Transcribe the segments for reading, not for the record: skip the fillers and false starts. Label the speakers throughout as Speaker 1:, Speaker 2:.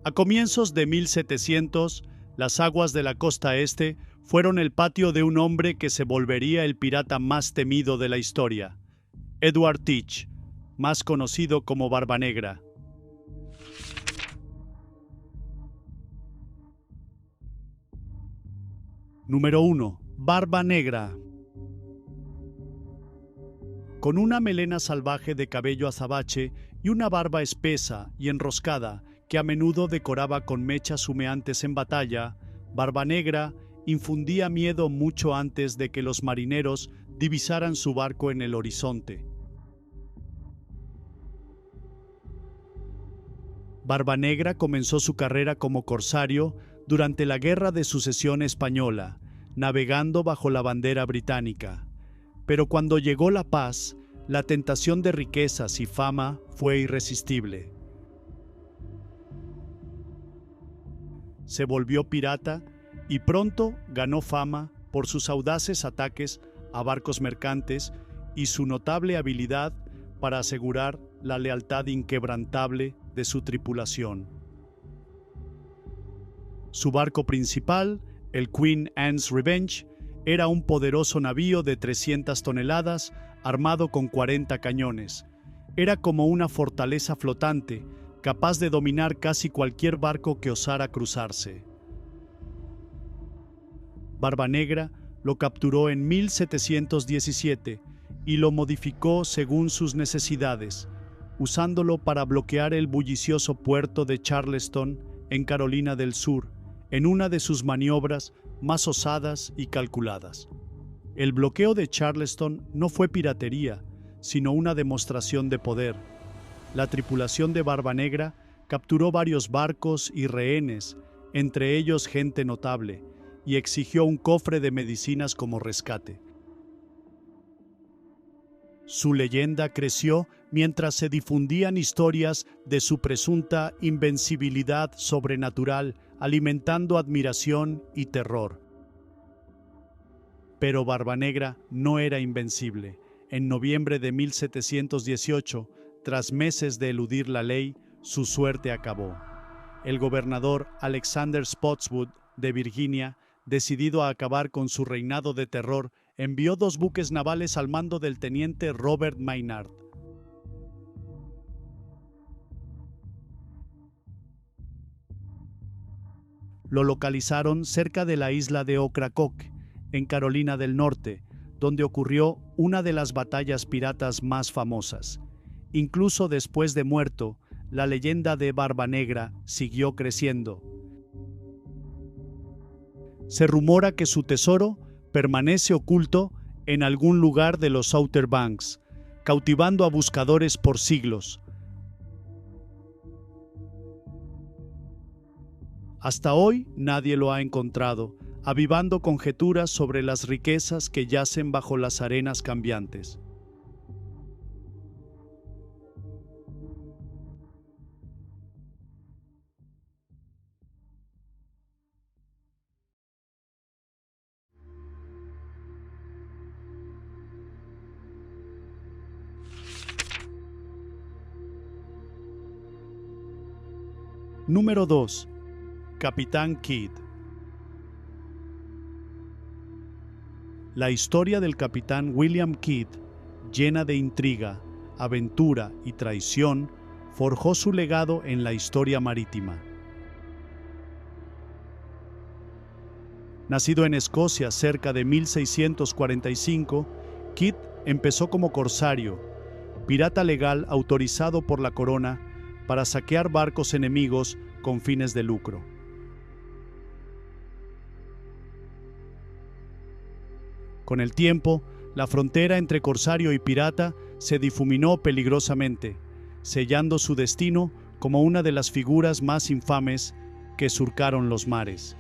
Speaker 1: A comienzos de 1700, las aguas de la costa este fueron el patio de un hombre que se volvería el pirata más temido de la historia, Edward Teach, más conocido como Barbanegra. Número 1. Barbanegra. Con una melena salvaje de cabello azabache y una barba espesa y enroscada que a menudo decoraba con mechas humeantes en batalla, Barbanegra infundía miedo mucho antes de que los marineros divisaran su barco en el horizonte. Barbanegra comenzó su carrera como corsario durante la Guerra de Sucesión Española, navegando bajo la bandera británica. Pero cuando llegó la paz, la tentación de riquezas y fama fue irresistible. Se volvió pirata y pronto ganó fama por sus audaces ataques a barcos mercantes y su notable habilidad para asegurar la lealtad inquebrantable de su tripulación. Su barco principal, el Queen Anne's Revenge, era un poderoso navío de 300 toneladas armado con 40 cañones. Era como una fortaleza flotante, capaz de dominar casi cualquier barco que osara cruzarse. Barbanegra lo capturó en 1717 y lo modificó según sus necesidades, usándolo para bloquear el bullicioso puerto de Charleston, en Carolina del Sur, en una de sus maniobras más osadas y calculadas. El bloqueo de Charleston no fue piratería, sino una demostración de poder. La tripulación de Barbanegra capturó varios barcos y rehenes, entre ellos gente notable, y exigió un cofre de medicinas como rescate. Su leyenda creció mientras se difundían historias de su presunta invencibilidad sobrenatural, alimentando admiración y terror. Pero Barbanegra no era invencible. En noviembre de 1718, tras meses de eludir la ley, su suerte acabó. El gobernador Alexander Spotswood de Virginia, decidido a acabar con su reinado de terror, envió 2 buques navales al mando del teniente Robert Maynard. Lo localizaron cerca de la isla de Ocracoke, en Carolina del Norte, donde ocurrió una de las batallas piratas más famosas. Incluso después de muerto, la leyenda de Barbanegra siguió creciendo. Se rumora que su tesoro permanece oculto en algún lugar de los Outer Banks, cautivando a buscadores por siglos. Hasta hoy nadie lo ha encontrado, avivando conjeturas sobre las riquezas que yacen bajo las arenas cambiantes. Número 2. Capitán Kidd. La historia del capitán William Kidd, llena de intriga, aventura y traición, forjó su legado en la historia marítima. Nacido en Escocia cerca de 1645, Kidd empezó como corsario, pirata legal autorizado por la corona para saquear barcos enemigos con fines de lucro. Con el tiempo, la frontera entre corsario y pirata se difuminó peligrosamente, sellando su destino como una de las figuras más infames que surcaron los mares.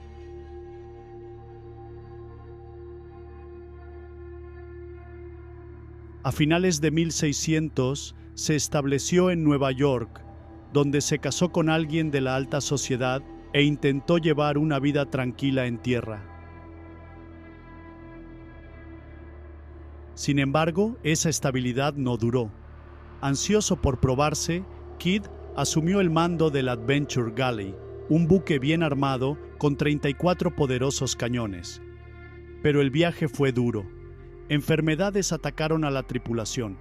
Speaker 1: A finales de 1600 se estableció en Nueva York, donde se casó con alguien de la alta sociedad e intentó llevar una vida tranquila en tierra. Sin embargo, esa estabilidad no duró. Ansioso por probarse, Kidd asumió el mando del Adventure Galley, un buque bien armado con 34 poderosos cañones. Pero el viaje fue duro. Enfermedades atacaron a la tripulación,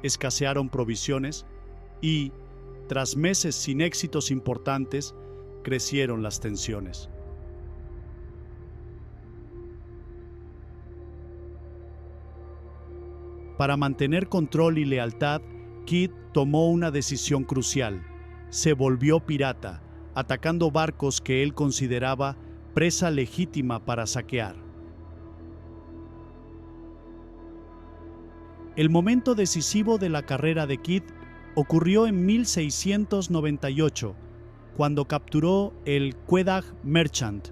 Speaker 1: escasearon provisiones y, tras meses sin éxitos importantes, crecieron las tensiones. Para mantener control y lealtad, Kidd tomó una decisión crucial. Se volvió pirata, atacando barcos que él consideraba presa legítima para saquear. El momento decisivo de la carrera de Kidd ocurrió en 1698, cuando capturó el Quedag Merchant,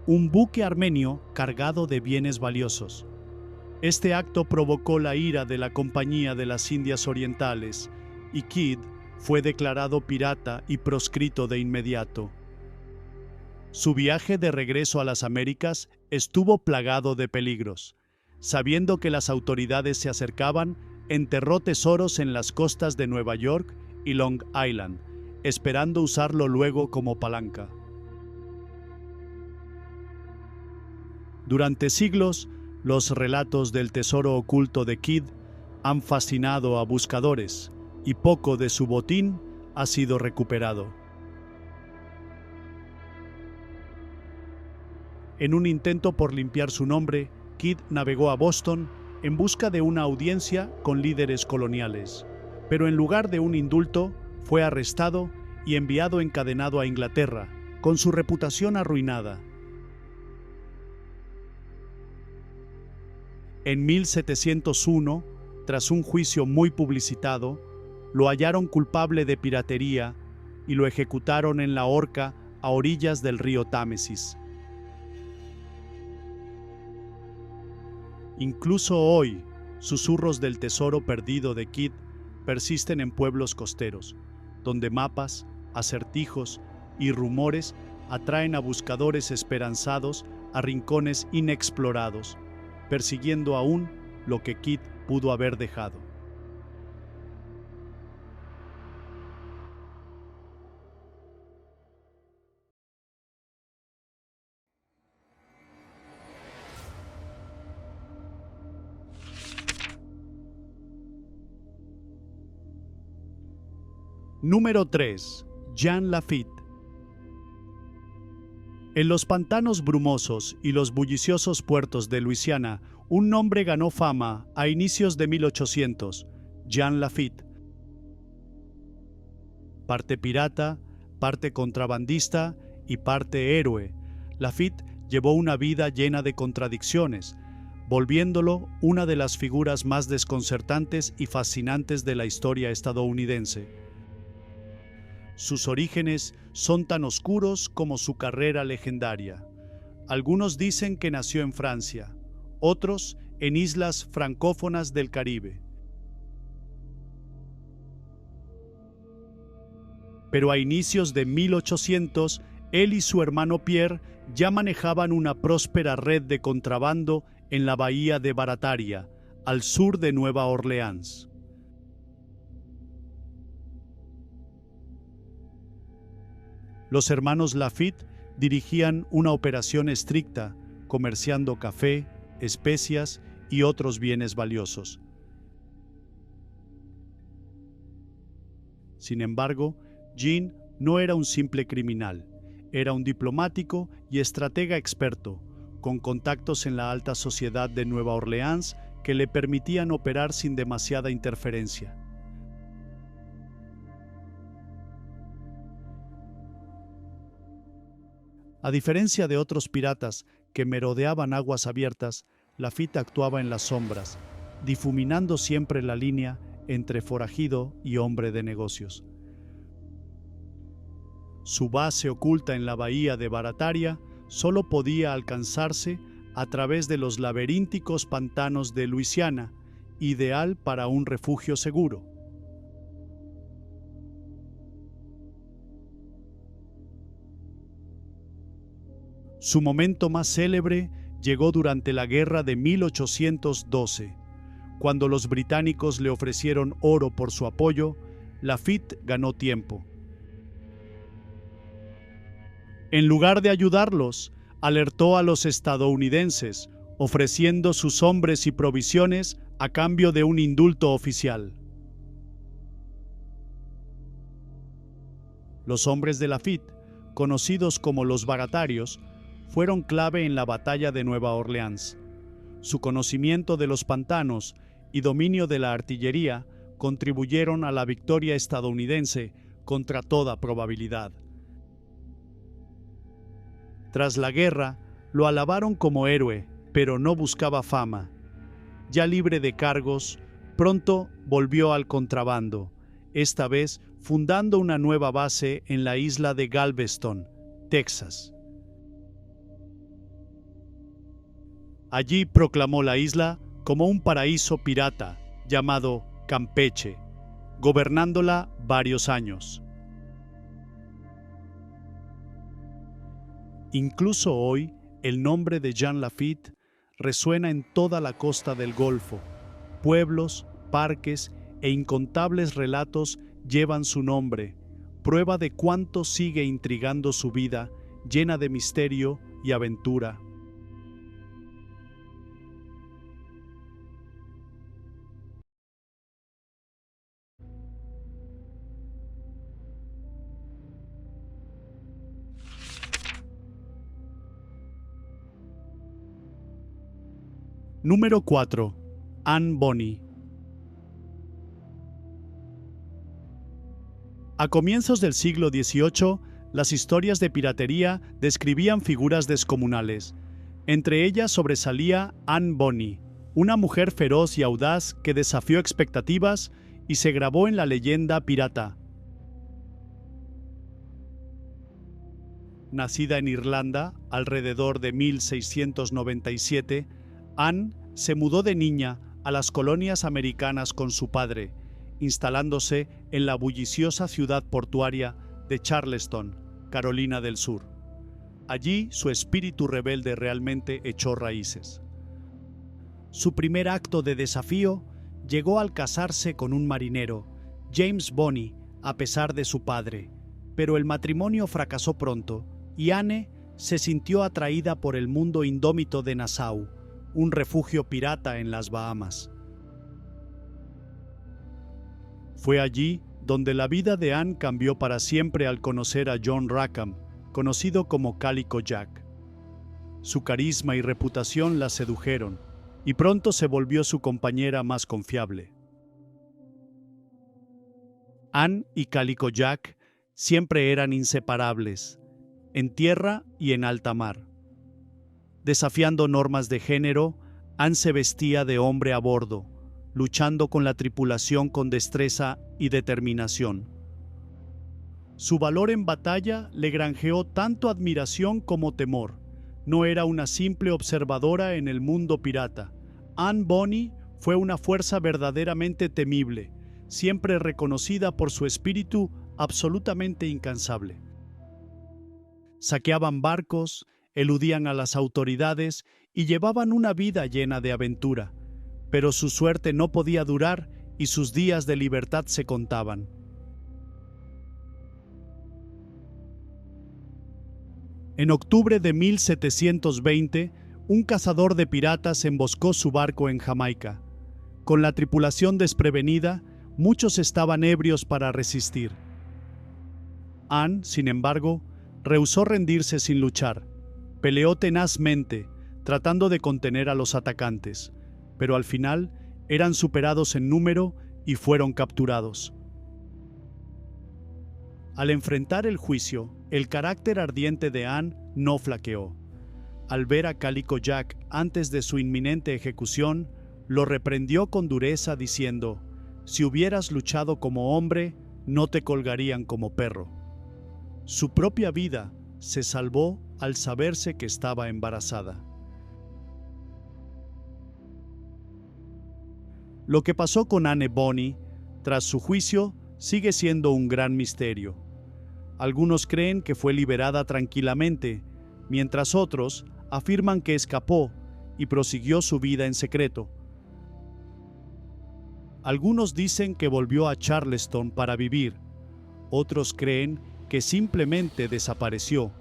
Speaker 1: un buque armenio cargado de bienes valiosos. Este acto provocó la ira de la Compañía de las Indias Orientales y Kidd fue declarado pirata y proscrito de inmediato. Su viaje de regreso a las Américas estuvo plagado de peligros. Sabiendo que las autoridades se acercaban, enterró tesoros en las costas de Nueva York y Long Island, esperando usarlo luego como palanca. Durante siglos, los relatos del tesoro oculto de Kidd han fascinado a buscadores y poco de su botín ha sido recuperado. En un intento por limpiar su nombre, Kidd navegó a Boston en busca de una audiencia con líderes coloniales, pero en lugar de un indulto, fue arrestado y enviado encadenado a Inglaterra, con su reputación arruinada. En 1701, tras un juicio muy publicitado, lo hallaron culpable de piratería y lo ejecutaron en la horca a orillas del río Támesis. Incluso hoy, susurros del tesoro perdido de Kidd persisten en pueblos costeros, donde mapas, acertijos y rumores atraen a buscadores esperanzados a rincones inexplorados, persiguiendo aún lo que Kidd pudo haber dejado. Número 3. Jean Lafitte. En los pantanos brumosos y los bulliciosos puertos de Luisiana, un nombre ganó fama a inicios de 1800, Jean Lafitte. Parte pirata, parte contrabandista y parte héroe, Lafitte llevó una vida llena de contradicciones, volviéndolo una de las figuras más desconcertantes y fascinantes de la historia estadounidense. Sus orígenes son tan oscuros como su carrera legendaria. Algunos dicen que nació en Francia, otros en islas francófonas del Caribe. Pero a inicios de 1800, él y su hermano Pierre ya manejaban una próspera red de contrabando en la bahía de Barataria, al sur de Nueva Orleans. Los hermanos Lafitte dirigían una operación estricta, comerciando café, especias y otros bienes valiosos. Sin embargo, Jean no era un simple criminal, era un diplomático y estratega experto, con contactos en la alta sociedad de Nueva Orleans que le permitían operar sin demasiada interferencia. A diferencia de otros piratas que merodeaban aguas abiertas, Lafitte actuaba en las sombras, difuminando siempre la línea entre forajido y hombre de negocios. Su base oculta en la bahía de Barataria solo podía alcanzarse a través de los laberínticos pantanos de Luisiana, ideal para un refugio seguro. Su momento más célebre llegó durante la guerra de 1812. Cuando los británicos le ofrecieron oro por su apoyo, Lafitte ganó tiempo. En lugar de ayudarlos, alertó a los estadounidenses, ofreciendo sus hombres y provisiones a cambio de un indulto oficial. Los hombres de Lafitte, conocidos como los Baratarios, fueron clave en la batalla de Nueva Orleans. Su conocimiento de los pantanos y dominio de la artillería contribuyeron a la victoria estadounidense contra toda probabilidad. Tras la guerra, lo alabaron como héroe, pero no buscaba fama. Ya libre de cargos, pronto volvió al contrabando, esta vez fundando una nueva base en la isla de Galveston, Texas. Allí proclamó la isla como un paraíso pirata llamado Campeche, gobernándola varios años. Incluso hoy, el nombre de Jean Lafitte resuena en toda la costa del Golfo. Pueblos, parques e incontables relatos llevan su nombre, prueba de cuánto sigue intrigando su vida, llena de misterio y aventura. Número 4. Anne Bonny. A comienzos del siglo XVIII, las historias de piratería describían figuras descomunales. Entre ellas sobresalía Anne Bonny, una mujer feroz y audaz que desafió expectativas y se grabó en la leyenda pirata. Nacida en Irlanda alrededor de 1697, Anne se mudó de niña a las colonias americanas con su padre, instalándose en la bulliciosa ciudad portuaria de Charleston, Carolina del Sur. Allí su espíritu rebelde realmente echó raíces. Su primer acto de desafío llegó al casarse con un marinero, James Bonny, a pesar de su padre, pero el matrimonio fracasó pronto y Anne se sintió atraída por el mundo indómito de Nassau, un refugio pirata en las Bahamas. Fue allí donde la vida de Anne cambió para siempre al conocer a John Rackham, conocido como Calico Jack. Su carisma y reputación la sedujeron, y pronto se volvió su compañera más confiable. Anne y Calico Jack siempre eran inseparables, en tierra y en alta mar. Desafiando normas de género, Anne se vestía de hombre a bordo, luchando con la tripulación con destreza y determinación. Su valor en batalla le granjeó tanto admiración como temor. No era una simple observadora en el mundo pirata. Anne Bonny fue una fuerza verdaderamente temible, siempre reconocida por su espíritu absolutamente incansable. Saqueaban barcos, eludían a las autoridades y llevaban una vida llena de aventura, pero su suerte no podía durar y sus días de libertad se contaban. En octubre de 1720, un cazador de piratas emboscó su barco en Jamaica. Con la tripulación desprevenida, muchos estaban ebrios para resistir. Anne, sin embargo, rehusó rendirse sin luchar. Peleó tenazmente, tratando de contener a los atacantes, pero al final eran superados en número y fueron capturados. Al enfrentar el juicio, el carácter ardiente de Anne no flaqueó. Al ver a Calico Jack antes de su inminente ejecución, lo reprendió con dureza diciendo: «Si hubieras luchado como hombre, no te colgarían como perro». Su propia vida se salvó al saberse que estaba embarazada. Lo que pasó con Anne Bonny tras su juicio sigue siendo un gran misterio. Algunos creen que fue liberada tranquilamente, mientras otros afirman que escapó y prosiguió su vida en secreto. Algunos dicen que volvió a Charleston para vivir, otros creen que simplemente desapareció,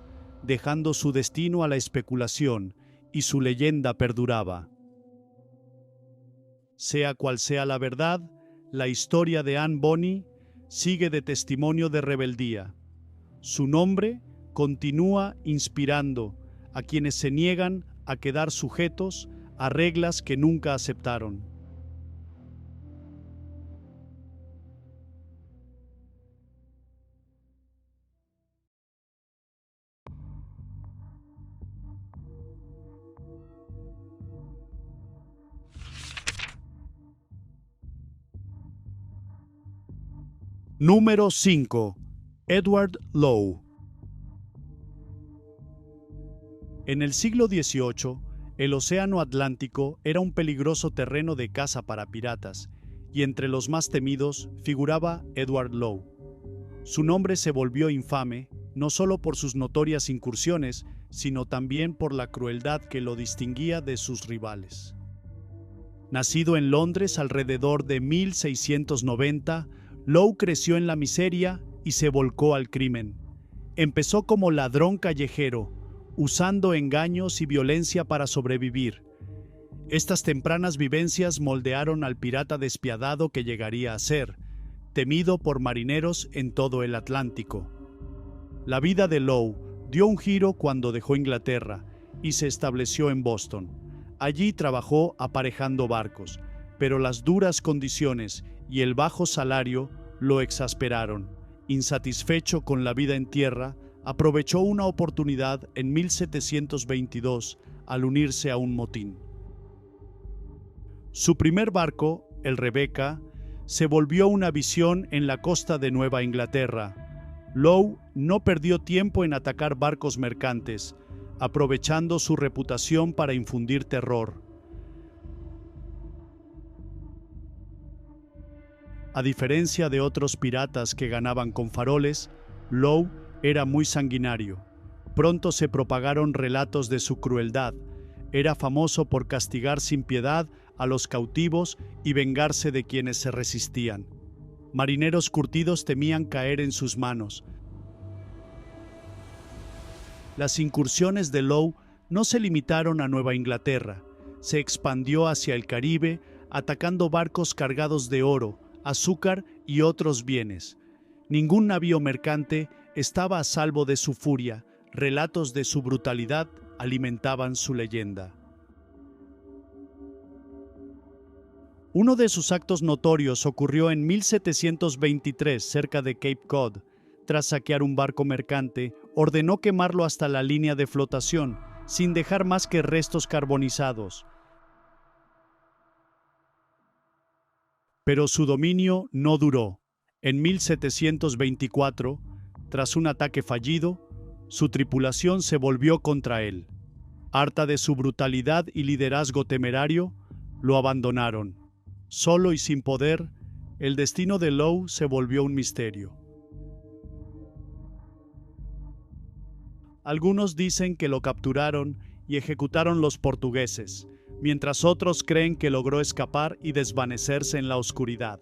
Speaker 1: dejando su destino a la especulación, y su leyenda perduraba. Sea cual sea la verdad, la historia de Anne Bonny sigue de testimonio de rebeldía. Su nombre continúa inspirando a quienes se niegan a quedar sujetos a reglas que nunca aceptaron. Número 5. Edward Lowe. En el siglo XVIII, el Océano Atlántico era un peligroso terreno de caza para piratas, y entre los más temidos figuraba Edward Lowe. Su nombre se volvió infame, no solo por sus notorias incursiones, sino también por la crueldad que lo distinguía de sus rivales. Nacido en Londres alrededor de 1690, Lowe creció en la miseria y se volcó al crimen. Empezó como ladrón callejero, usando engaños y violencia para sobrevivir. Estas tempranas vivencias moldearon al pirata despiadado que llegaría a ser, temido por marineros en todo el Atlántico. La vida de Lowe dio un giro cuando dejó Inglaterra y se estableció en Boston. Allí trabajó aparejando barcos, pero las duras condiciones y el bajo salario lo exasperaron. Insatisfecho con la vida en tierra, aprovechó una oportunidad en 1722 al unirse a un motín. Su primer barco, el Rebecca, se volvió una visión en la costa de Nueva Inglaterra. Lowe no perdió tiempo en atacar barcos mercantes, aprovechando su reputación para infundir terror. A diferencia de otros piratas que ganaban con faroles, Lowe era muy sanguinario. Pronto se propagaron relatos de su crueldad. Era famoso por castigar sin piedad a los cautivos y vengarse de quienes se resistían. Marineros curtidos temían caer en sus manos. Las incursiones de Lowe no se limitaron a Nueva Inglaterra. Se expandió hacia el Caribe, atacando barcos cargados de oro, azúcar y otros bienes. Ningún navío mercante estaba a salvo de su furia. Relatos de su brutalidad alimentaban su leyenda. Uno de sus actos notorios ocurrió en 1723 cerca de Cape Cod. Tras saquear un barco mercante, ordenó quemarlo hasta la línea de flotación, sin dejar más que restos carbonizados. Pero su dominio no duró. En 1724, tras un ataque fallido, su tripulación se volvió contra él. Harta de su brutalidad y liderazgo temerario, lo abandonaron. Solo y sin poder, el destino de Lowe se volvió un misterio. Algunos dicen que lo capturaron y ejecutaron los portugueses, mientras otros creen que logró escapar y desvanecerse en la oscuridad.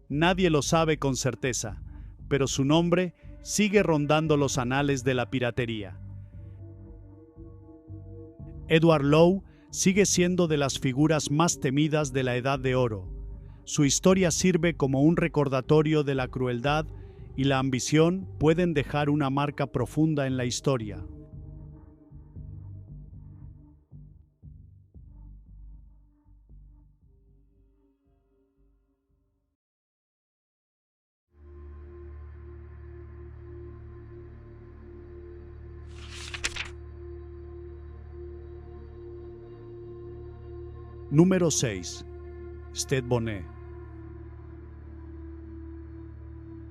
Speaker 1: Nadie lo sabe con certeza, pero su nombre sigue rondando los anales de la piratería. Edward Lowe sigue siendo de las figuras más temidas de la Edad de Oro. Su historia sirve como un recordatorio de la crueldad y la ambición pueden dejar una marca profunda en la historia. Número 6. Stede Bonnet.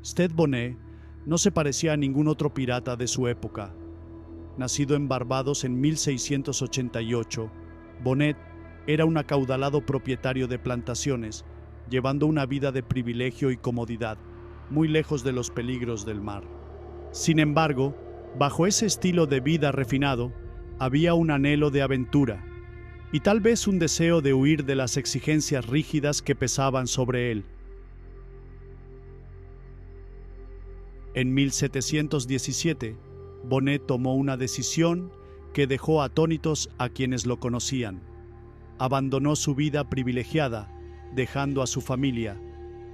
Speaker 1: Stede Bonnet no se parecía a ningún otro pirata de su época. Nacido en Barbados en 1688, Bonnet era un acaudalado propietario de plantaciones, llevando una vida de privilegio y comodidad, muy lejos de los peligros del mar. Sin embargo, bajo ese estilo de vida refinado, había un anhelo de aventura, y tal vez un deseo de huir de las exigencias rígidas que pesaban sobre él. En 1717, Bonnet tomó una decisión que dejó atónitos a quienes lo conocían. Abandonó su vida privilegiada, dejando a su familia,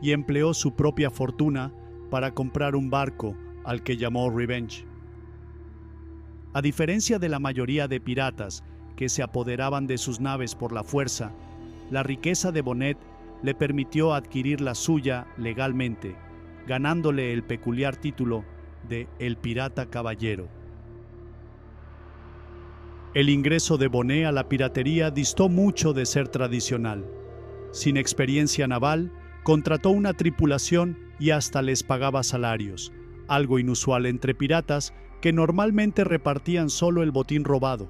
Speaker 1: y empleó su propia fortuna para comprar un barco al que llamó Revenge. A diferencia de la mayoría de piratas que se apoderaban de sus naves por la fuerza, la riqueza de Bonnet le permitió adquirir la suya legalmente, ganándole el peculiar título de El Pirata Caballero. El ingreso de Bonnet a la piratería distó mucho de ser tradicional. Sin experiencia naval, contrató una tripulación y hasta les pagaba salarios, algo inusual entre piratas que normalmente repartían solo el botín robado.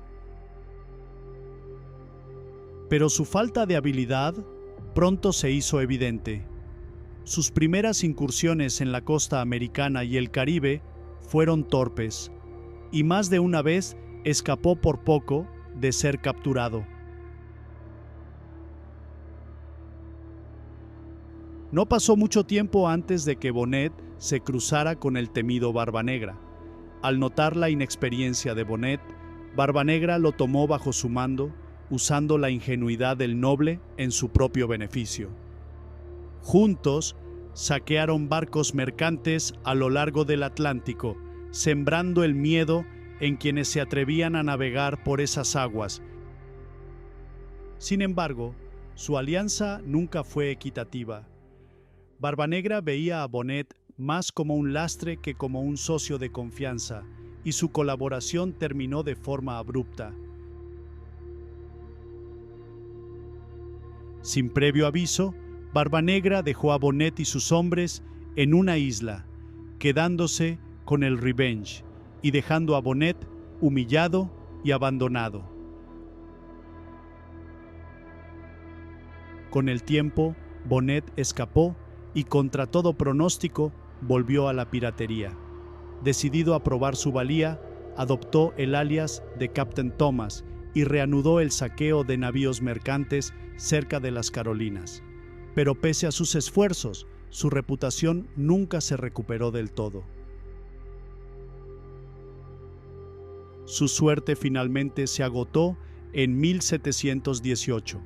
Speaker 1: Pero su falta de habilidad pronto se hizo evidente. Sus primeras incursiones en la costa americana y el Caribe fueron torpes, y más de una vez escapó por poco de ser capturado. No pasó mucho tiempo antes de que Bonnet se cruzara con el temido Barbanegra. Al notar la inexperiencia de Bonnet, Barbanegra lo tomó bajo su mando, usando la ingenuidad del noble en su propio beneficio. Juntos, saquearon barcos mercantes a lo largo del Atlántico, sembrando el miedo en quienes se atrevían a navegar por esas aguas. Sin embargo, su alianza nunca fue equitativa. Barbanegra veía a Bonnet más como un lastre que como un socio de confianza, y su colaboración terminó de forma abrupta. Sin previo aviso, Barbanegra dejó a Bonnet y sus hombres en una isla, quedándose con el Revenge y dejando a Bonnet humillado y abandonado. Con el tiempo, Bonnet escapó y contra todo pronóstico volvió a la piratería. Decidido a probar su valía, adoptó el alias de Captain Thomas y reanudó el saqueo de navíos mercantes cerca de las Carolinas. Pero pese a sus esfuerzos, su reputación nunca se recuperó del todo. Su suerte finalmente se agotó en 1718.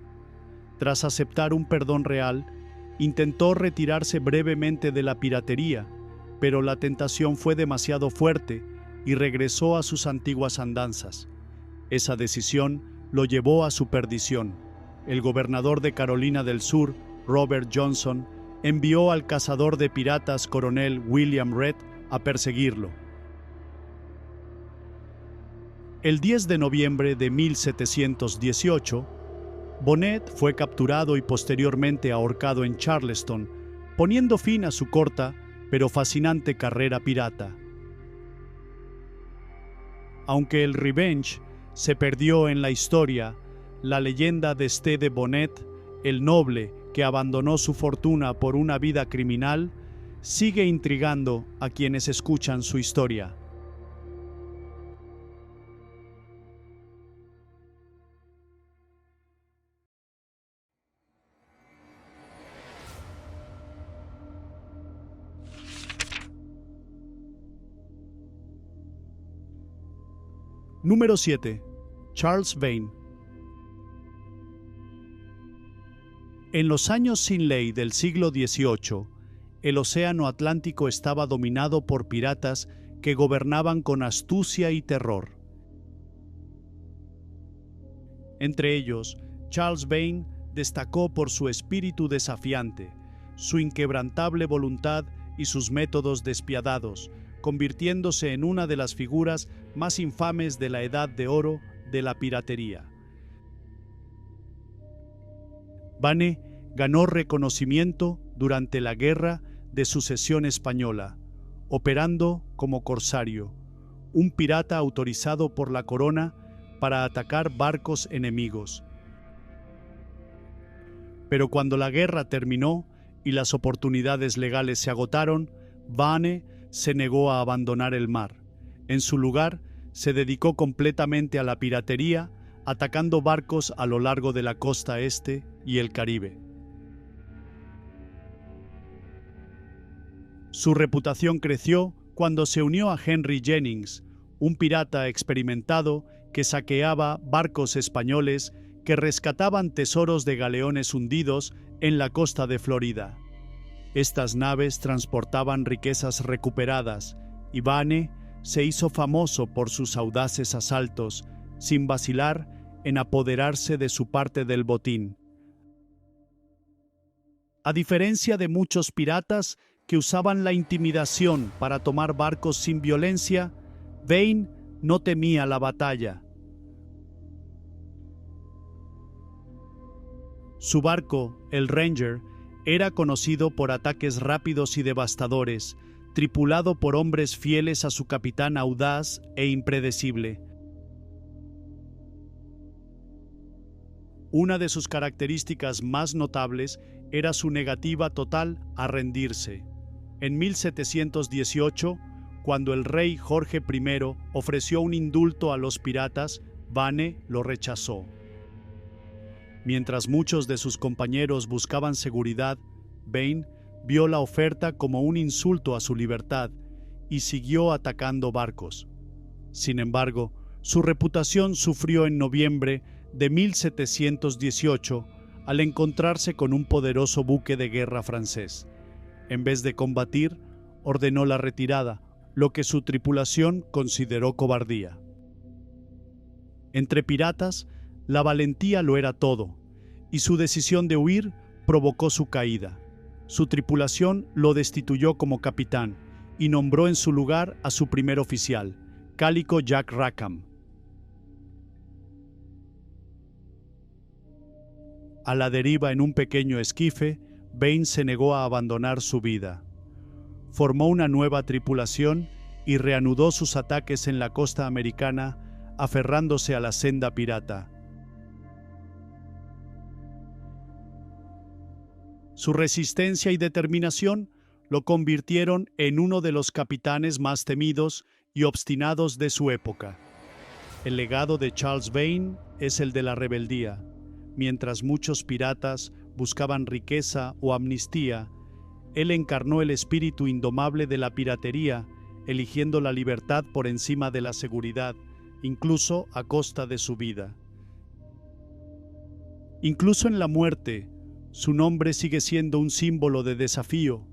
Speaker 1: Tras aceptar un perdón real, intentó retirarse brevemente de la piratería, pero la tentación fue demasiado fuerte y regresó a sus antiguas andanzas. Esa decisión lo llevó a su perdición. El gobernador de Carolina del Sur, Robert Johnson, envió al cazador de piratas coronel William Rhett a perseguirlo. El 10 de noviembre de 1718, Bonnet fue capturado y posteriormente ahorcado en Charleston, poniendo fin a su corta pero fascinante carrera pirata. Aunque el Revenge se perdió en la historia, la leyenda de Stede Bonnet, el noble que abandonó su fortuna por una vida criminal, sigue intrigando a quienes escuchan su historia. Número 7. Charles Vane. En los años sin ley del siglo XVIII, el océano Atlántico estaba dominado por piratas que gobernaban con astucia y terror. Entre ellos, Charles Vane destacó por su espíritu desafiante, su inquebrantable voluntad y sus métodos despiadados, convirtiéndose en una de las figuras más infames de la Edad de Oro de la piratería. Vane ganó reconocimiento durante la Guerra de Sucesión Española, operando como corsario, un pirata autorizado por la corona para atacar barcos enemigos. Pero cuando la guerra terminó y las oportunidades legales se agotaron, Vane se negó a abandonar el mar. En su lugar, se dedicó completamente a la piratería, atacando barcos a lo largo de la costa este y el Caribe. Su reputación creció cuando se unió a Henry Jennings, un pirata experimentado que saqueaba barcos españoles que rescataban tesoros de galeones hundidos en la costa de Florida. Estas naves transportaban riquezas recuperadas y Vane se hizo famoso por sus audaces asaltos, sin vacilar en apoderarse de su parte del botín. A diferencia de muchos piratas que usaban la intimidación para tomar barcos sin violencia, Vane no temía la batalla. Su barco, el Ranger, era conocido por ataques rápidos y devastadores, tripulado por hombres fieles a su capitán audaz e impredecible. Una de sus características más notables era su negativa total a rendirse. En 1718, cuando el rey Jorge I ofreció un indulto a los piratas, Vane lo rechazó. Mientras muchos de sus compañeros buscaban seguridad, Vane vio la oferta como un insulto a su libertad y siguió atacando barcos. Sin embargo, su reputación sufrió en noviembre de 1718 al encontrarse con un poderoso buque de guerra francés. En vez de combatir, ordenó la retirada, lo que su tripulación consideró cobardía. Entre piratas, la valentía lo era todo, y su decisión de huir provocó su caída. Su tripulación lo destituyó como capitán y nombró en su lugar a su primer oficial, Cálico Jack Rackham. A la deriva en un pequeño esquife, Vane se negó a abandonar su vida. Formó una nueva tripulación y reanudó sus ataques en la costa americana, aferrándose a la senda pirata. Su resistencia y determinación lo convirtieron en uno de los capitanes más temidos y obstinados de su época. El legado de Charles Vane es el de la rebeldía. Mientras muchos piratas buscaban riqueza o amnistía, él encarnó el espíritu indomable de la piratería, eligiendo la libertad por encima de la seguridad, incluso a costa de su vida. Incluso en la muerte, su nombre sigue siendo un símbolo de desafío,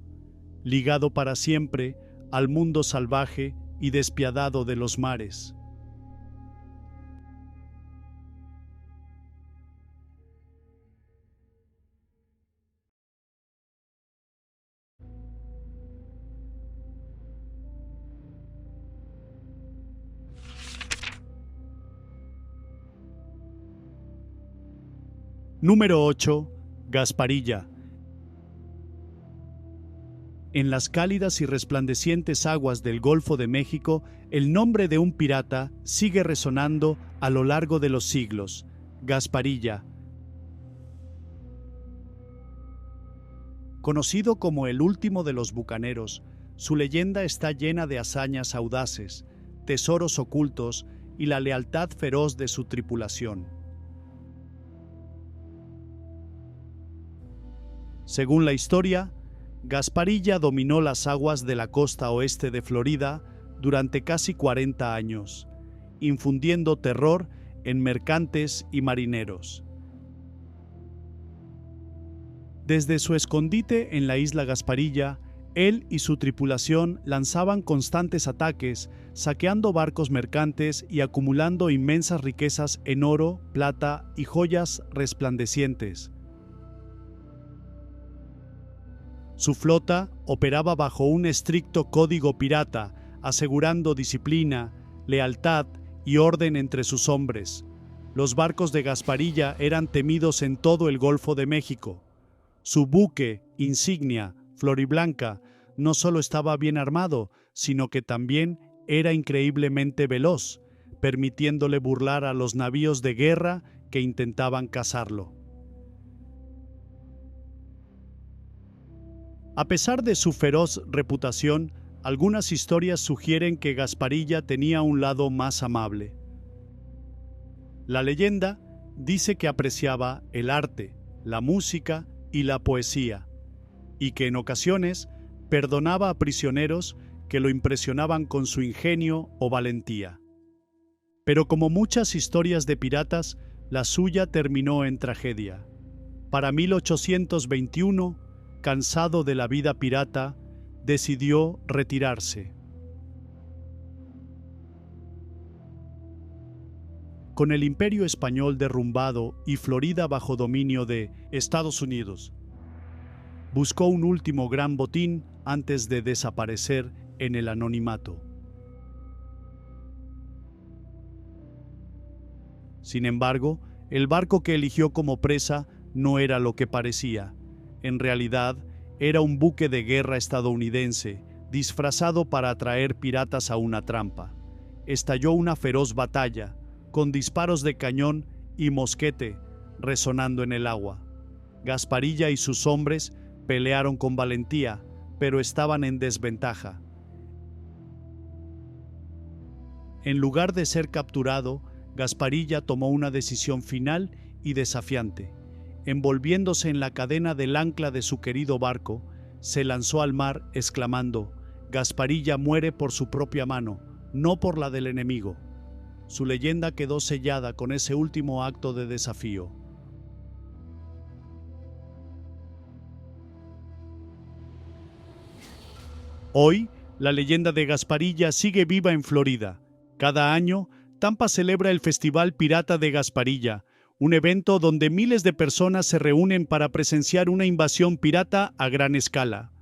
Speaker 1: ligado para siempre al mundo salvaje y despiadado de los mares. Número 8. Gasparilla. En las cálidas y resplandecientes aguas del Golfo de México, el nombre de un pirata sigue resonando a lo largo de los siglos: Gasparilla. Conocido como el último de los bucaneros, su leyenda está llena de hazañas audaces, tesoros ocultos y la lealtad feroz de su tripulación. Según la historia, Gasparilla dominó las aguas de la costa oeste de Florida durante casi 40 años, infundiendo terror en mercantes y marineros. Desde su escondite en la isla Gasparilla, él y su tripulación lanzaban constantes ataques, saqueando barcos mercantes y acumulando inmensas riquezas en oro, plata y joyas resplandecientes. Su flota operaba bajo un estricto código pirata, asegurando disciplina, lealtad y orden entre sus hombres. Los barcos de Gasparilla eran temidos en todo el Golfo de México. Su buque, insignia, Floriblanca, no solo estaba bien armado, sino que también era increíblemente veloz, permitiéndole burlar a los navíos de guerra que intentaban cazarlo. A pesar de su feroz reputación, algunas historias sugieren que Gasparilla tenía un lado más amable. La leyenda dice que apreciaba el arte, la música y la poesía, y que en ocasiones perdonaba a prisioneros que lo impresionaban con su ingenio o valentía. Pero como muchas historias de piratas, la suya terminó en tragedia. Para 1821, cansado de la vida pirata, decidió retirarse. Con el Imperio Español derrumbado y Florida bajo dominio de Estados Unidos, buscó un último gran botín antes de desaparecer en el anonimato. Sin embargo, el barco que eligió como presa no era lo que parecía. En realidad, era un buque de guerra estadounidense, disfrazado para atraer piratas a una trampa. Estalló una feroz batalla, con disparos de cañón y mosquete resonando en el agua. Gasparilla y sus hombres pelearon con valentía, pero estaban en desventaja. En lugar de ser capturado, Gasparilla tomó una decisión final y desafiante. Envolviéndose en la cadena del ancla de su querido barco, se lanzó al mar exclamando: «Gasparilla muere por su propia mano, no por la del enemigo». Su leyenda quedó sellada con ese último acto de desafío. Hoy, la leyenda de Gasparilla sigue viva en Florida. Cada año, Tampa celebra el Festival Pirata de Gasparilla, un evento donde miles de personas se reúnen para presenciar una invasión pirata a gran escala.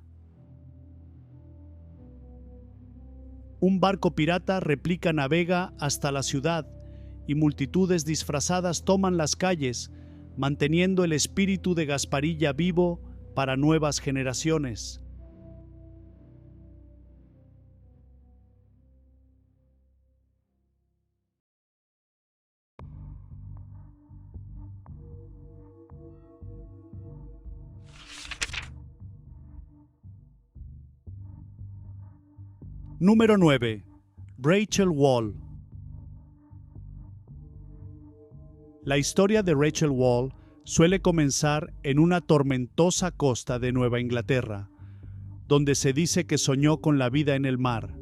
Speaker 1: Un barco pirata réplica navega hasta la ciudad y multitudes disfrazadas toman las calles, manteniendo el espíritu de Gasparilla vivo para nuevas generaciones. Número 9. Rachel Wall. La historia de Rachel Wall suele comenzar en una tormentosa costa de Nueva Inglaterra, donde se dice que soñó con la vida en el mar.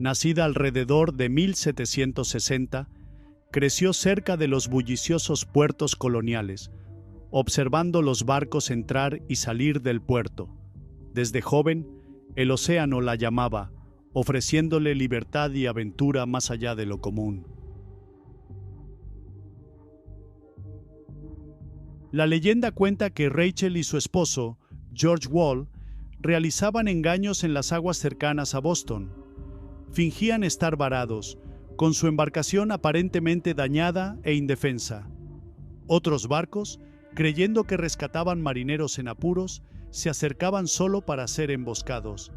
Speaker 1: Nacida alrededor de 1760, creció cerca de los bulliciosos puertos coloniales, observando los barcos entrar y salir del puerto. Desde joven, el océano la llamaba, ofreciéndole libertad y aventura más allá de lo común. La leyenda cuenta que Rachel y su esposo, George Wall, realizaban engaños en las aguas cercanas a Boston. Fingían estar varados, con su embarcación aparentemente dañada e indefensa. Otros barcos, creyendo que rescataban marineros en apuros, se acercaban solo para ser emboscados.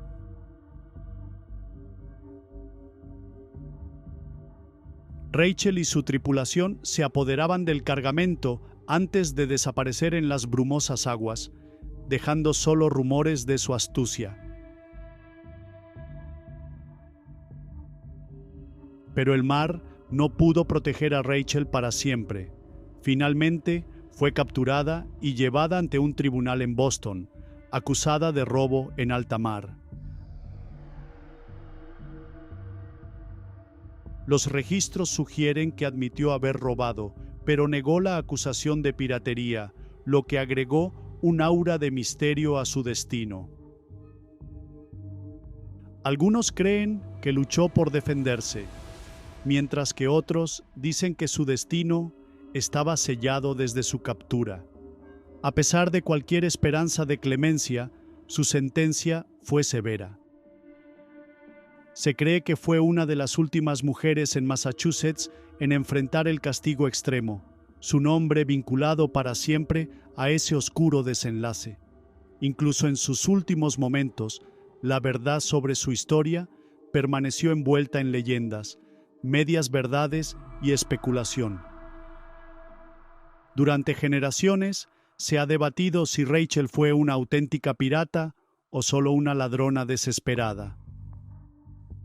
Speaker 1: Rachel y su tripulación se apoderaban del cargamento antes de desaparecer en las brumosas aguas, dejando solo rumores de su astucia. Pero el mar no pudo proteger a Rachel para siempre. Finalmente, fue capturada y llevada ante un tribunal en Boston, acusada de robo en alta mar. Los registros sugieren que admitió haber robado, pero negó la acusación de piratería, lo que agregó un aura de misterio a su destino. Algunos creen que luchó por defenderse, mientras que otros dicen que su destino estaba sellado desde su captura. A pesar de cualquier esperanza de clemencia, su sentencia fue severa. Se cree que fue una de las últimas mujeres en Massachusetts en enfrentar el castigo extremo, su nombre vinculado para siempre a ese oscuro desenlace. Incluso en sus últimos momentos, la verdad sobre su historia permaneció envuelta en leyendas, medias verdades y especulación. Durante generaciones, se ha debatido si Rachel fue una auténtica pirata o solo una ladrona desesperada.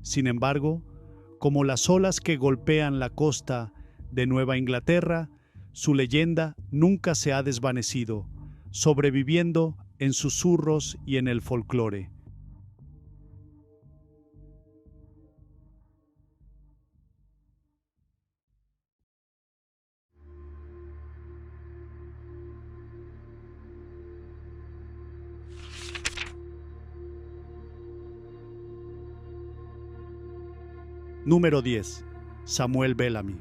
Speaker 1: Sin embargo, como las olas que golpean la costa de Nueva Inglaterra, su leyenda nunca se ha desvanecido, sobreviviendo en susurros y en el folclore. Número 10. Samuel Bellamy.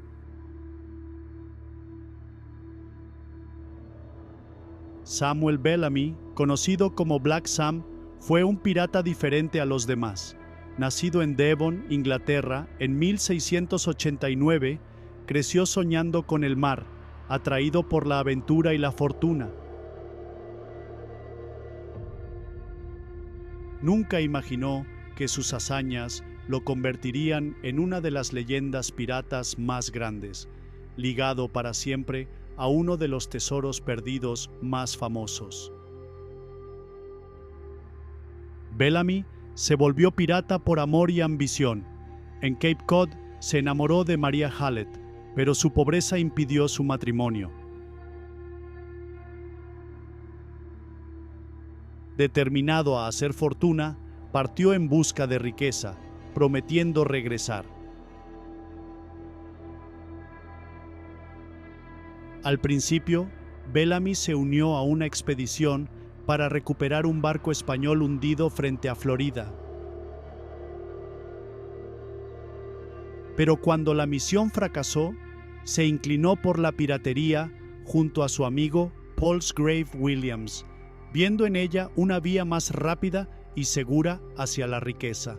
Speaker 1: Samuel Bellamy, conocido como Black Sam, fue un pirata diferente a los demás. Nacido en Devon, Inglaterra, en 1689, creció soñando con el mar, atraído por la aventura y la fortuna. Nunca imaginó que sus hazañas lo convertirían en una de las leyendas piratas más grandes, ligado para siempre a uno de los tesoros perdidos más famosos. Bellamy se volvió pirata por amor y ambición. En Cape Cod se enamoró de Maria Hallett, pero su pobreza impidió su matrimonio. Determinado a hacer fortuna, partió en busca de riqueza, prometiendo regresar. Al principio, Bellamy se unió a una expedición para recuperar un barco español hundido frente a Florida. Pero cuando la misión fracasó, se inclinó por la piratería junto a su amigo Palsgrave Williams, viendo en ella una vía más rápida y segura hacia la riqueza.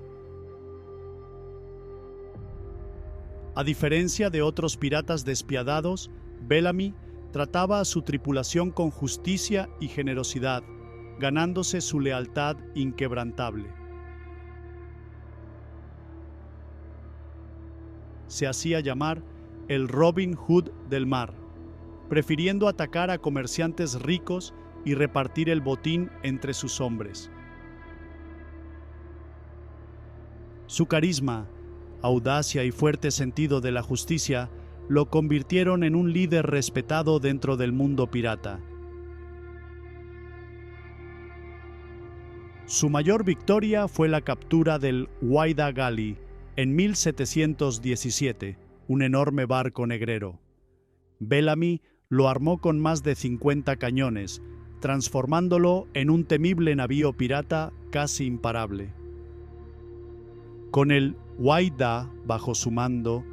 Speaker 1: A diferencia de otros piratas despiadados, Bellamy trataba a su tripulación con justicia y generosidad, ganándose su lealtad inquebrantable. Se hacía llamar el Robin Hood del mar, prefiriendo atacar a comerciantes ricos y repartir el botín entre sus hombres. Su carisma, audacia y fuerte sentido de la justicia lo convirtieron en un líder respetado dentro del mundo pirata. Su mayor victoria fue la captura del Whydah Galley en 1717, un enorme barco negrero. Bellamy lo armó con más de 50 cañones, transformándolo en un temible navío pirata casi imparable. Con el Whydah bajo su mando,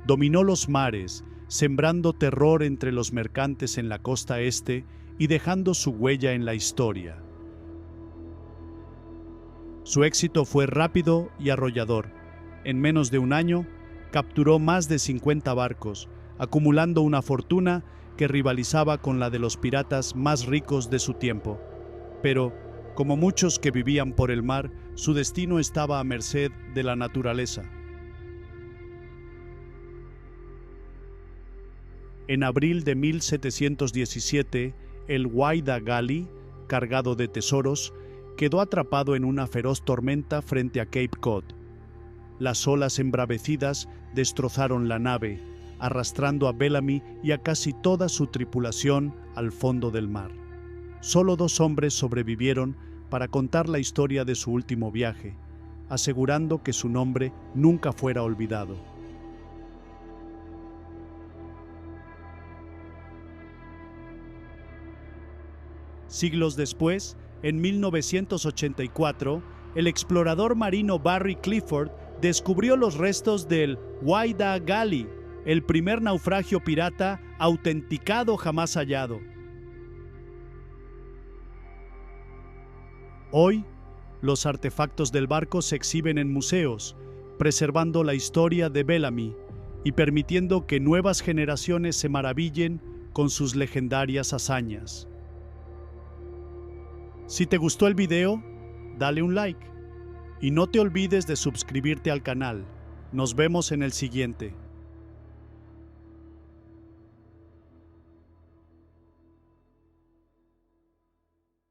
Speaker 1: dominó los mares, sembrando terror entre los mercantes en la costa este y dejando su huella en la historia. Su éxito fue rápido y arrollador. En menos de un año, capturó más de 50 barcos, acumulando una fortuna que rivalizaba con la de los piratas más ricos de su tiempo. Pero, como muchos que vivían por el mar, su destino estaba a merced de la naturaleza. En abril de 1717, el Whydah Galley, cargado de tesoros, quedó atrapado en una feroz tormenta frente a Cape Cod. Las olas embravecidas destrozaron la nave, arrastrando a Bellamy y a casi toda su tripulación al fondo del mar. Solo 2 hombres sobrevivieron para contar la historia de su último viaje, asegurando que su nombre nunca fuera olvidado. Siglos después, en 1984, el explorador marino Barry Clifford descubrió los restos del Whydah Galley, el primer naufragio pirata autenticado jamás hallado. Hoy, los artefactos del barco se exhiben en museos, preservando la historia de Bellamy y permitiendo que nuevas generaciones se maravillen con sus legendarias hazañas. Si te gustó el video, dale un like y no te olvides de suscribirte al canal. Nos vemos en el siguiente.